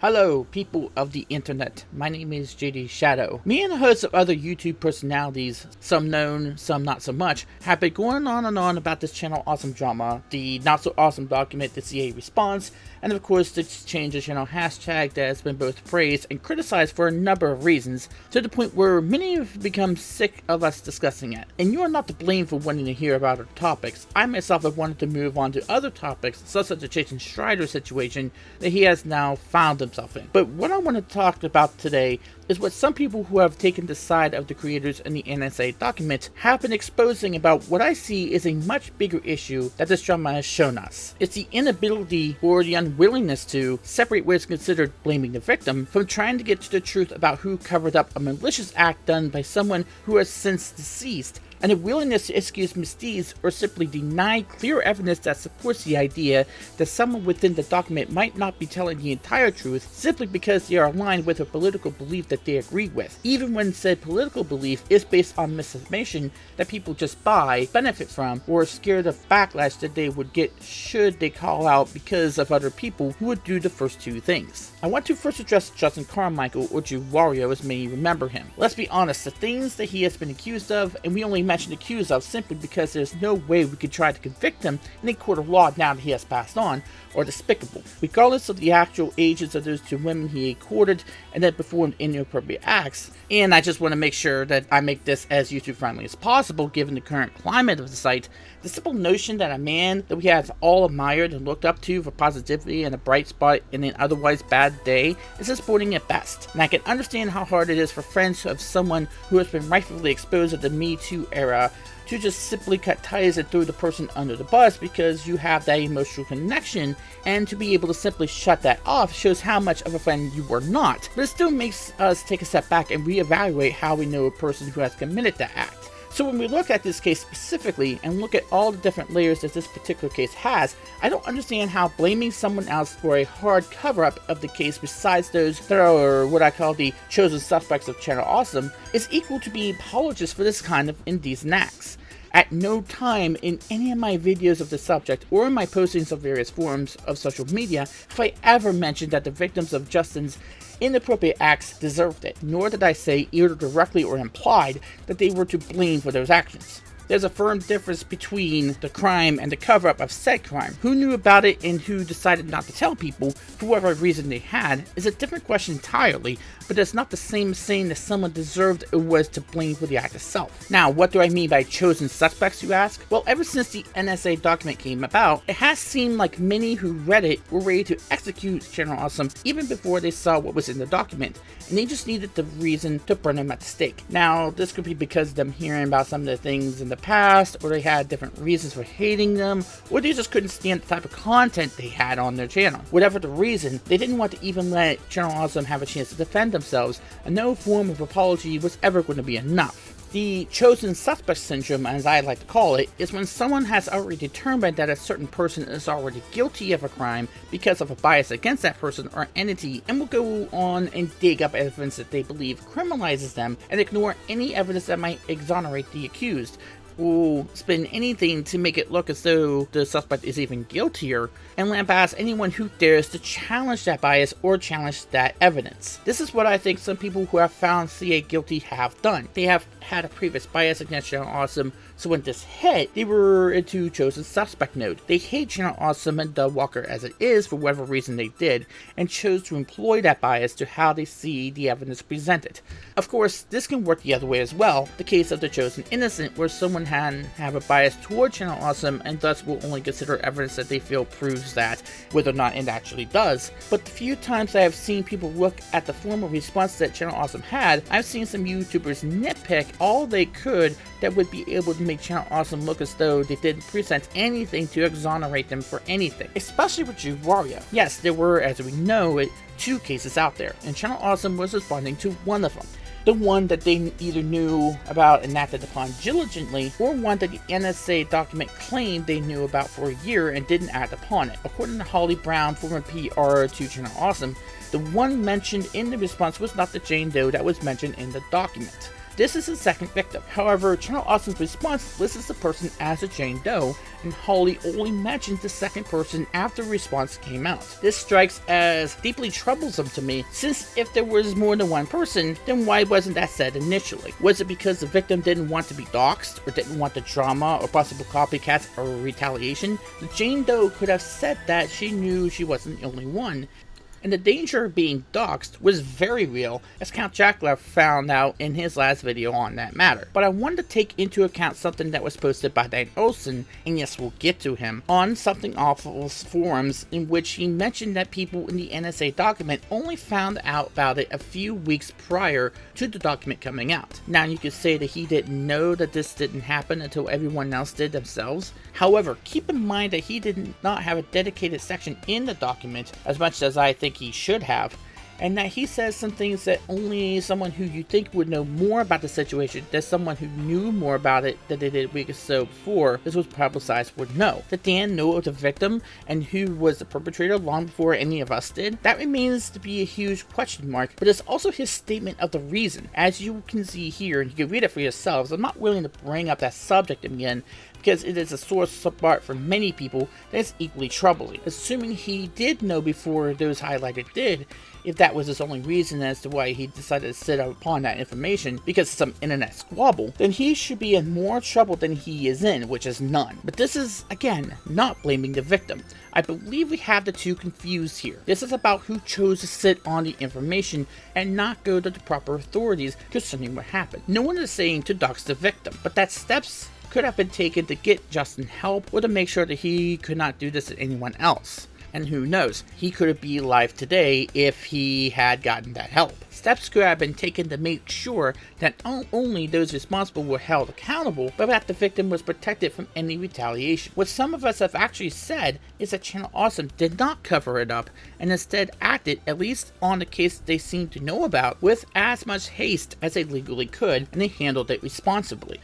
Hello, people of the internet. My name is JD Shadow. Me and a host of other YouTube personalities, some known, some not so much, have been going on and on about this channel awesome drama, the not so awesome document, the CA response, and of course the change the channel hashtag that has been both praised and criticized for a number of reasons, to the point where many have become sick of us discussing it. And you are not to blame for wanting to hear about our topics. I myself have wanted to move on to other topics, such as the Jason Strider situation that he has now found himself in. But what I want to talk about today is what some people who have taken the side of the creators in the NSA document have been exposing about what I see is a much bigger issue that this drama has shown us. It's the inability or the unwillingness to separate what is considered blaming the victim from trying to get to the truth about who covered up a malicious act done by someone who has since deceased, and a willingness to excuse misdeeds or simply deny clear evidence that supports the idea that someone within the document might not be telling the entire truth simply because they are aligned with a political belief that they agree with, even when said political belief is based on misinformation that people just buy, benefit from, or are scared of backlash that they would get should they call out because of other people who would do the first two things. I want to first address Justin Carmichael, or Wario as many remember him. Let's be honest, the things that he has been accused of, and we only mention accused of simply because there's no way we could try to convict him in a court of law now that he has passed on, are despicable, regardless of the actual ages of those two women he courted and then performed inappropriate acts. And I just want to make sure that I make this as YouTube friendly as possible given the current climate of the site. The simple notion that a man that we have all admired and looked up to for positivity and a bright spot in an otherwise bad day is disappointing at best. And I can understand how hard it is for friends of someone who has been rightfully exposed at the Me Too era to just simply cut ties and throw the person under the bus because you have that emotional connection, and to be able to simply shut that off shows how much of a friend you were not. But it still makes us take a step back and reevaluate how we know a person who has committed that act. So when we look at this case specifically and look at all the different layers that this particular case has, I don't understand how blaming someone else for a hard cover-up of the case besides those that are what I call the chosen suspects of Channel Awesome is equal to being apologists for this kind of indecent acts. At no time in any of my videos of the subject or in my postings of various forums of social media have I ever mentioned that the victims of Justin's inappropriate acts deserved it, nor did I say either directly or implied that they were to blame for those actions. There's a firm difference between the crime and the cover-up of said crime. Who knew about it and who decided not to tell people, for whatever reason they had, is a different question entirely, but it's not the same as saying that someone deserved or was to blame for the act itself. Now, what do I mean by chosen suspects, you ask? Well, ever since the NSA document came about, it has seemed like many who read it were ready to execute Channel Awesome even before they saw what was in the document, and they just needed the reason to burn him at the stake. Now, this could be because of them hearing about some of the things in the past, or they had different reasons for hating them, or they just couldn't stand the type of content they had on their channel. Whatever the reason, they didn't want to even let Channel Awesome have a chance to defend themselves, and no form of apology was ever going to be enough. The chosen suspect syndrome, as I like to call it, is when someone has already determined that a certain person is already guilty of a crime because of a bias against that person or entity, and will go on and dig up evidence that they believe criminalizes them and ignore any evidence that might exonerate the accused. Will spin anything to make it look as though the suspect is even guiltier, and lambast anyone who dares to challenge that bias or challenge that evidence. This is what I think some people who have found CA guilty have done. They have had a previous bias against Channel Awesome, so when this hit, they were into chosen suspect mode. They hate Channel Awesome and Doug Walker as it is for whatever reason they did, and chose to employ that bias to how they see the evidence presented. Of course, this can work the other way as well, the case of the chosen innocent, where someone can have a bias toward Channel Awesome and thus will only consider evidence that they feel proves that, whether or not it actually does. But the few times I have seen people look at the formal response that Channel Awesome had, I've seen some YouTubers nitpick all they could that would be able to make Channel Awesome look as though they didn't present anything to exonerate them for anything, especially with Wario. Yes, there were, as we know it, two cases out there, and Channel Awesome was responding to one of them. The one that they either knew about and acted upon diligently, or one that the NSA document claimed they knew about for a year and didn't act upon it. According to Holly Brown, former PR to Channel Awesome, the one mentioned in the response was not the Jane Doe that was mentioned in the document. This is the second victim. However, Channel Awesome's response lists the person as a Jane Doe, and Holly only mentions the second person after the response came out. This strikes as deeply troublesome to me, since if there was more than one person, then why wasn't that said initially? Was it because the victim didn't want to be doxxed, or didn't want the drama, or possible copycats, or retaliation? The Jane Doe could have said that she knew she wasn't the only one, and the danger of being doxxed was very real, as Count Chocula found out in his last video on that matter. But I wanted to take into account something that was posted by Dan Olson, and yes, we'll get to him, on Something Awful's forums, in which he mentioned that people in the NSA document only found out about it a few weeks prior to the document coming out. Now, you could say that he didn't know that this didn't happen until everyone else did themselves. However, keep in mind that he did not have a dedicated section in the document, as much as I think he should have, and that he says some things that only someone who you think would know more about the situation than someone who knew more about it than they did a week or so before this was publicized would know. That Dan knew of the victim and who was the perpetrator long before any of us did, that remains to be a huge question mark, but it's also his statement of the reason. As you can see here, and you can read it for yourselves, I'm not willing to bring up that subject again, because it is a source apart for many people that is equally troubling. Assuming he did know before those highlighted did, if that was his only reason as to why he decided to sit upon that information because of some internet squabble, then he should be in more trouble than he is in, which is none. But this is, again, not blaming the victim. I believe we have the two confused here. This is about who chose to sit on the information and not go to the proper authorities concerning what happened. No one is saying to dox the victim, but that steps could have been taken to get Justin help or to make sure that he could not do this to anyone else. And who knows, he could be alive today if he had gotten that help. Steps could have been taken to make sure that not only those responsible were held accountable, but that the victim was protected from any retaliation. What some of us have actually said is that Channel Awesome did not cover it up, and instead acted, at least on the case they seemed to know about, with as much haste as they legally could, and they handled it responsibly.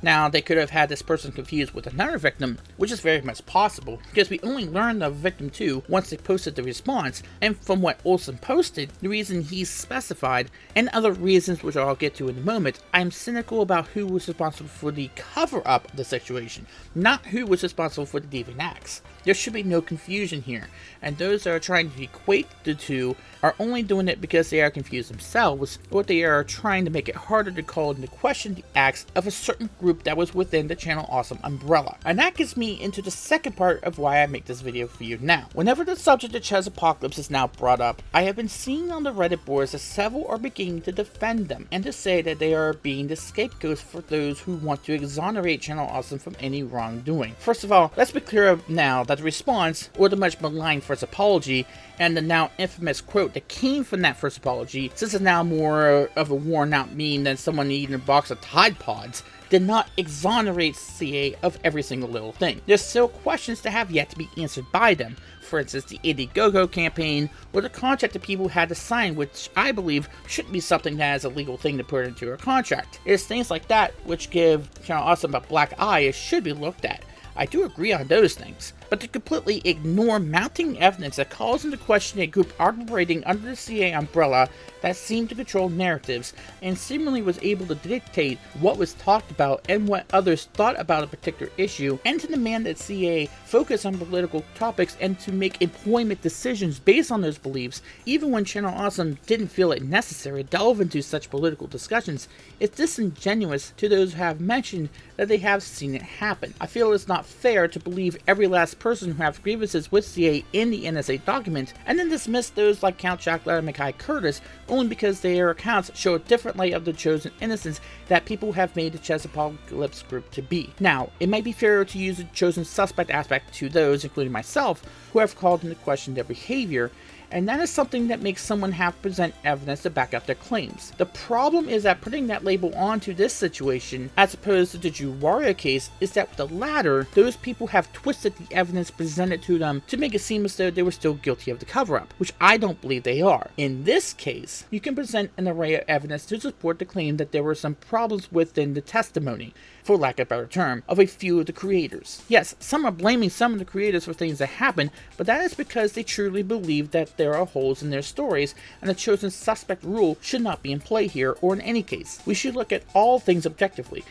Now, they could have had this person confused with another victim, which is very much possible, because we only learned of victim 2 once they posted the response, and from what Olson posted, the reason he specified, and other reasons which I'll get to in a moment, I'm cynical about who was responsible for the cover-up of the situation, not who was responsible for the deviant acts. There should be no confusion here, and those that are trying to equate the two are only doing it because they are confused themselves, or they are trying to make it harder to call into question the acts of a certain group that was within the Channel Awesome umbrella. And that gets me into the second part of why I make this video for you now. Whenever the subject of Chaz Apocalypse is now brought up, I have been seeing on the Reddit boards that several are beginning to defend them, and to say that they are being the scapegoats for those who want to exonerate Channel Awesome from any wrongdoing. First of all, let's be clear now that the response, or the much maligned first apology, and the now infamous quote that came from that first apology, since it's now more of a worn out meme than someone eating a box of Tide Pods, did not exonerate CA of every single little thing. There's still questions that have yet to be answered by them. For instance, the Indiegogo campaign, or the contract that people had to sign, which I believe shouldn't be something that is a legal thing to put into a contract. It's things like that which give Channel Awesome a black eye. It should be looked at. I do agree on those things, but to completely ignore mounting evidence that calls into question a group operating under the CA umbrella that seemed to control narratives and seemingly was able to dictate what was talked about and what others thought about a particular issue, and to demand that CA focus on political topics and to make employment decisions based on those beliefs, even when Channel Awesome didn't feel it necessary to delve into such political discussions, is disingenuous to those who have mentioned that they have seen it happen. I feel it's not fair to believe every last person who has grievances with CA in the NSA document, and then dismiss those like Count Chocula and Mackay Curtis only because their accounts show a different light of the chosen innocence that people have made the Chaz Apocalypse group to be. Now, it might be fairer to use the chosen suspect aspect to those, including myself, who have called into question their behavior, and that is something that makes someone have to present evidence to back up their claims. The problem is that putting that label onto this situation, as opposed to the Drew Warrior case, is that with the latter, those people have twisted the evidence presented to them to make it seem as though they were still guilty of the cover-up, which I don't believe they are. In this case, you can present an array of evidence to support the claim that there were some problems within the testimony. for lack of a better term, of a few of the creators. Yes, some are blaming some of the creators for things that happen, but that is because they truly believe that there are holes in their stories, and the chosen suspect rule should not be in play here, or in any case. We should look at all things objectively,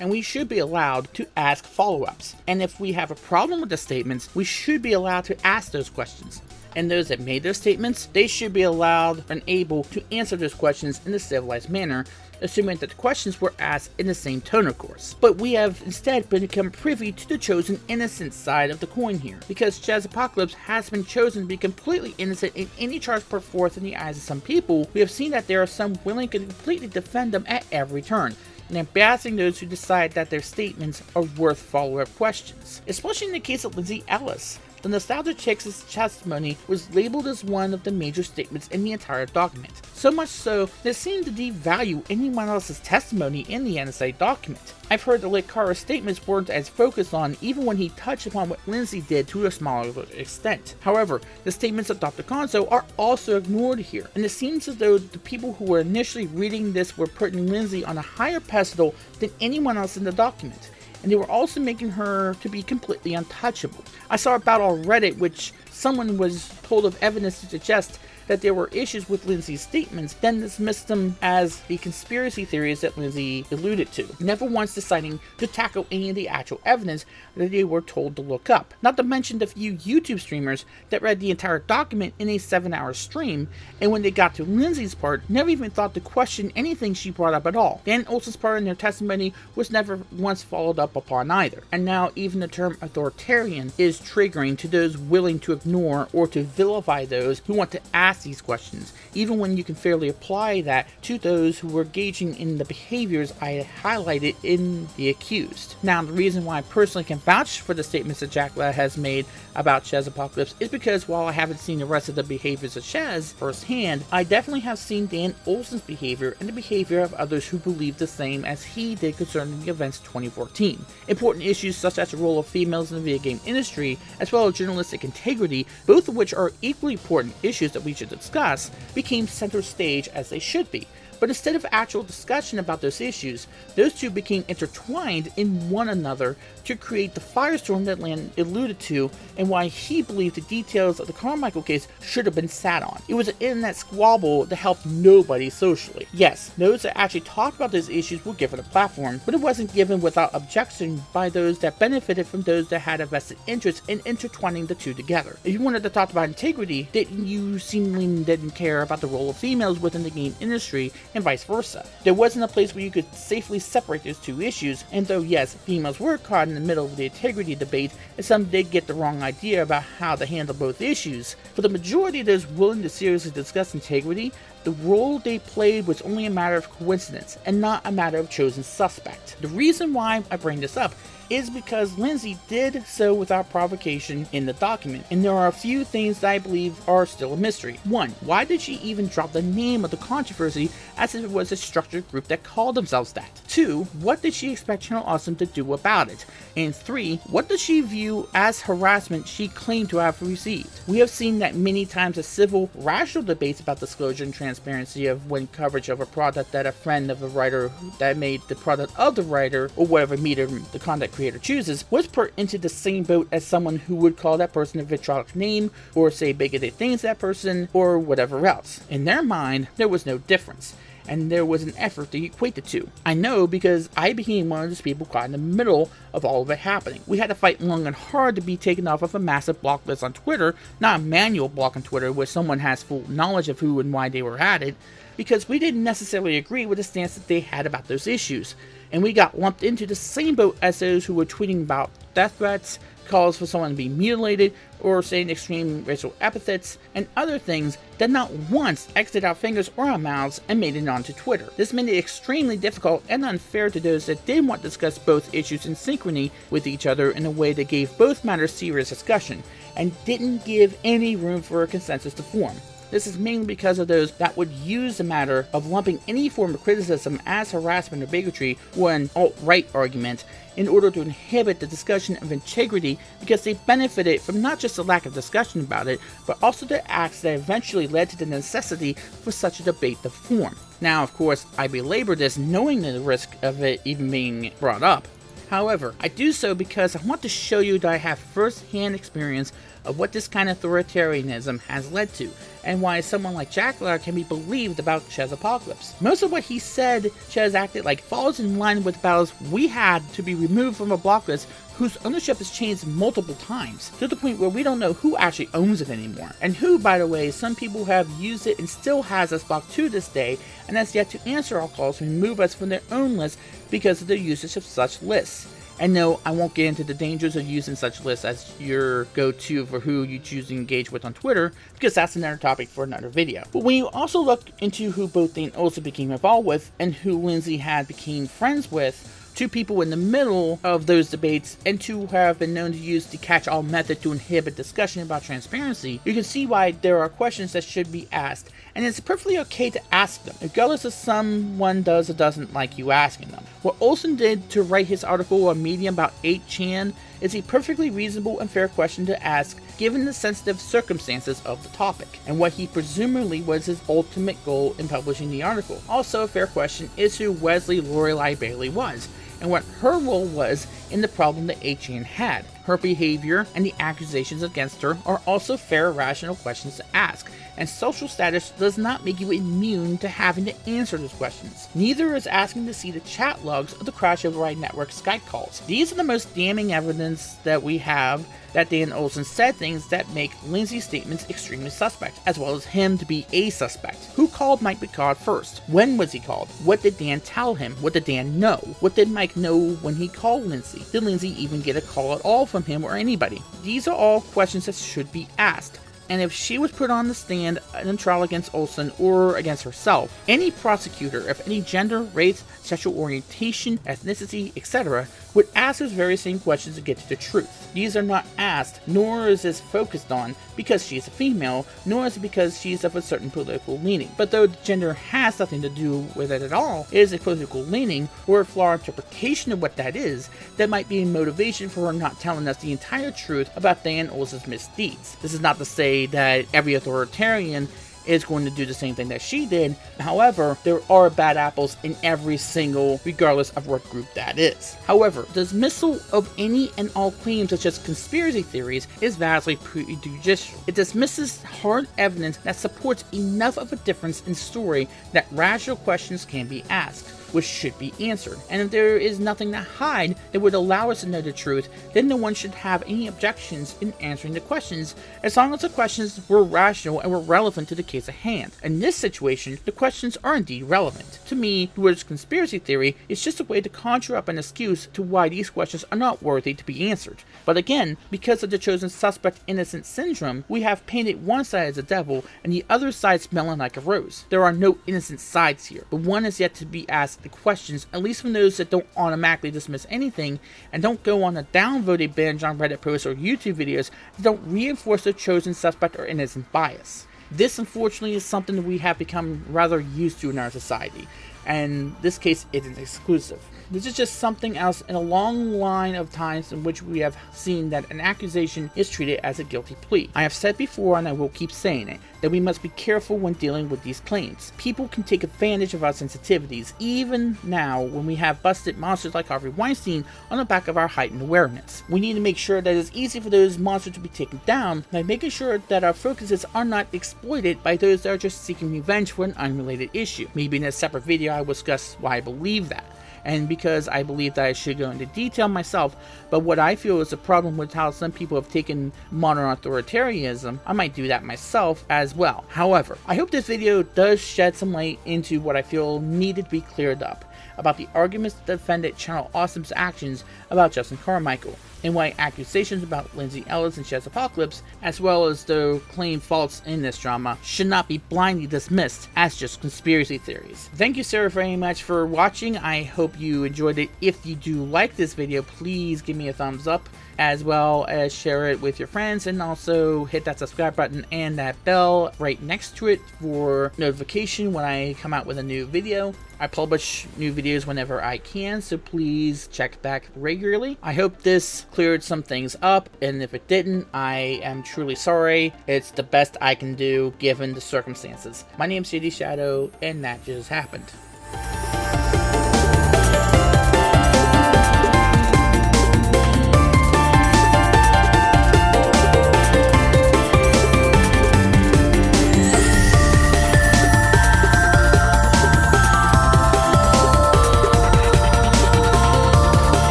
and we should be allowed to ask follow-ups. And if we have a problem with the statements, we should be allowed to ask those questions. And those that made those statements, they should be allowed and able to answer those questions in a civilized manner, assuming that the questions were asked in the same tone, of course. But we have instead become privy to the chosen innocent side of the coin here, because Chazapocalypse has been chosen to be completely innocent in any charge put forth in the eyes of some people. We have seen that there are some willing to completely defend them at every turn, and embarrassing those who decide that their statements are worth follow-up questions, especially in the case of Lindsay Ellis. The Nostalgia Chick's testimony was labeled as one of the major statements in the entire document, so much so that it seemed to devalue anyone else's testimony in the NSA document. I've heard that Lekara's statements weren't as focused on even when he touched upon what Lindsay did to a smaller extent. However, the statements of Dr. Gonzo are also ignored here, and it seems as though the people who were initially reading this were putting Lindsay on a higher pedestal than anyone else in the document, and they were also making her to be completely untouchable. I saw a battle on Reddit which someone was told of evidence to suggest that there were issues with Lindsay's statements, then dismissed them as the conspiracy theories that Lindsay alluded to, never once deciding to tackle any of the actual evidence that they were told to look up. Not to mention the few YouTube streamers that read the entire document in a 7-hour stream, and when they got to Lindsay's part, never even thought to question anything she brought up at all. Dan Olsen's part in their testimony was never once followed up upon either. And now even the term authoritarian is triggering to those willing to ignore or to vilify those who want to ask these questions, even when you can fairly apply that to those who were engaging in the behaviors I highlighted in the accused. Now, the reason why I personally can vouch for the statements that Jackla has made about Chazapocalypse is because while I haven't seen the rest of the behaviors of Chaz firsthand, I definitely have seen Dan Olsen's behavior and the behavior of others who believe the same as he did concerning the events of 2014. Important issues such as the role of females in the video game industry, as well as journalistic integrity, both of which are equally important issues that we should discuss, became center stage as they should be. But instead of actual discussion about those issues, those two became intertwined in one another to create the firestorm that Lan alluded to, and why he believed the details of the Carmichael case should have been sat on. It was an internet squabble that helped nobody socially. Yes, those that actually talked about those issues were given a platform, but it wasn't given without objection by those that benefited from those that had a vested interest in intertwining the two together. If you wanted to talk about integrity, then you seemingly didn't care about the role of females within the game industry, and vice versa. There wasn't a place where you could safely separate those two issues, and though yes, females were caught in the middle of the integrity debate, and some did get the wrong idea about how to handle both issues, for the majority of those willing to seriously discuss integrity, the role they played was only a matter of coincidence, and not a matter of chosen suspect. The reason why I bring this up is because Lindsay did so without provocation in the document, and there are a few things that I believe are still a mystery. 1. Why did she even drop the name of the controversy as if it was a structured group that called themselves that? 2. What did she expect Channel Awesome to do about it? And 3. What does she view as harassment she claimed to have received? We have seen that many times as civil, rational debates about disclosure and transparency of when coverage of a product that a friend of a writer that made the product of the writer, or whatever medium the content creator chooses, was put into the same boat as someone who would call that person a vitriolic name, or say bigoted things to that person, or whatever else. In their mind, there was no difference, and there was an effort to equate the two. I know because I became one of those people caught in the middle of all of it happening. We had to fight long and hard to be taken off of a massive block list on Twitter, not a manual block on Twitter where someone has full knowledge of who and why they were at it, because we didn't necessarily agree with the stance that they had about those issues, and we got lumped into the same boat as those who were tweeting about death threats, calls for someone to be mutilated, or saying extreme racial epithets, and other things that not once exited our fingers or our mouths and made it onto Twitter. This made it extremely difficult and unfair to those that did want to discuss both issues in synchrony with each other in a way that gave both matters serious discussion, and didn't give any room for a consensus to form. This is mainly because of those that would use the matter of lumping any form of criticism as harassment or bigotry or an alt-right argument in order to inhibit the discussion of integrity, because they benefited from not just the lack of discussion about it, but also the acts that eventually led to the necessity for such a debate to form. Now, of course, I belabor this knowing the risk of it even being brought up, However, I do so because I want to show you that I have first-hand experience of what this kind of authoritarianism has led to, and why someone like Jackler can be believed about Chez's apocalypse. Most of what he said Chez acted like falls in line with battles we had to be removed from a block list whose ownership has changed multiple times, to the point where we don't know who actually owns it anymore. And who, by the way, some people have used it and still has us blocked to this day, and has yet to answer our calls to remove us from their own list because of their usage of such lists. And no, I won't get into the dangers of using such lists as your go-to for who you choose to engage with on Twitter, because that's another topic for another video. But when you also look into who both Dan Olson became involved with and who Lindsay had became friends with, two people in the middle of those debates, and two have been known to use the catch-all method to inhibit discussion about transparency, you can see why there are questions that should be asked, and it's perfectly okay to ask them, regardless if someone does or doesn't like you asking them. What Olson did to write his article on Medium about 8chan is a perfectly reasonable and fair question to ask, given the sensitive circumstances of the topic, and what he presumably was his ultimate goal in publishing the article. Also a fair question is who Wesley Lorelei Bailey was, and what her role was in the problem that 8chan had. Her behavior and the accusations against her are also fair, rational questions to ask, and social status does not make you immune to having to answer those questions. Neither is asking to see the chat logs of the Crash Override Network Skype calls. These are the most damning evidence that we have that Dan Olson said things that make Lindsay's statements extremely suspect, as well as him to be a suspect. Who called Mike Picard first? When was he called? What did Dan tell him? What did Dan know? What did Mike know when he called Lindsay? Did Lindsay even get a call at all from him or anybody? These are all questions that should be asked. And if she was put on the stand in a trial against Olson or against herself, any prosecutor of any gender, race, sexual orientation, ethnicity, etc. would ask those very same questions to get to the truth. These are not asked, nor is this focused on because she is a female, nor is it because she is of a certain political leaning. But though gender has nothing to do with it at all, it is a political leaning or a flawed interpretation of what that is that might be a motivation for her not telling us the entire truth about Dan Olson's misdeeds. This is not to say that every authoritarian is going to do the same thing that she did. However, there are bad apples in every single, regardless of what group that is. However, dismissal of any and all claims such as conspiracy theories is vastly prejudicial. It dismisses hard evidence that supports enough of a difference in story that rational questions can be asked, which should be answered. And if there is nothing to hide that would allow us to know the truth, then no one should have any objections in answering the questions, as long as the questions were rational and were relevant to the case at hand. In this situation, the questions are indeed relevant. To me, the word conspiracy theory is just a way to conjure up an excuse to why these questions are not worthy to be answered. But again, because of the chosen suspect innocent syndrome, we have painted one side as a devil and the other side smelling like a rose. There are no innocent sides here, but one is yet to be asked the questions, at least from those that don't automatically dismiss anything and don't go on a downvoted binge on Reddit posts or YouTube videos that don't reinforce the chosen suspect or innocent bias. This, unfortunately, is something that we have become rather used to in our society, and this case isn't exclusive. This is just something else in a long line of times in which we have seen that an accusation is treated as a guilty plea. I have said before, and I will keep saying it, that we must be careful when dealing with these claims. People can take advantage of our sensitivities, even now when we have busted monsters like Harvey Weinstein on the back of our heightened awareness. We need to make sure that it's easy for those monsters to be taken down by making sure that our focuses are not exploited by those that are just seeking revenge for an unrelated issue. Maybe in a separate video I will discuss why I believe that, and because I believe that I should go into detail myself, but what I feel is a problem with how some people have taken modern authoritarianism, I might do that myself as well. However, I hope this video does shed some light into what I feel needed to be cleared up about the arguments that defended Channel Awesome's actions about Justin Carmichael, and why accusations about Lindsay Ellis and Chez's apocalypse, as well as the claimed faults in this drama, should not be blindly dismissed as just conspiracy theories. Thank you, sir, very much for watching. I hope you enjoyed it. If you do like this video, please give me a thumbs up, as well as share it with your friends, and also hit that subscribe button and that bell right next to it for notification when I come out with a new video. I publish new videos whenever I can, so please check back regularly. I hope this cleared some things up, and if it didn't, I am truly sorry. It's the best I can do given the circumstances. My name's JD Shadow, and that just happened.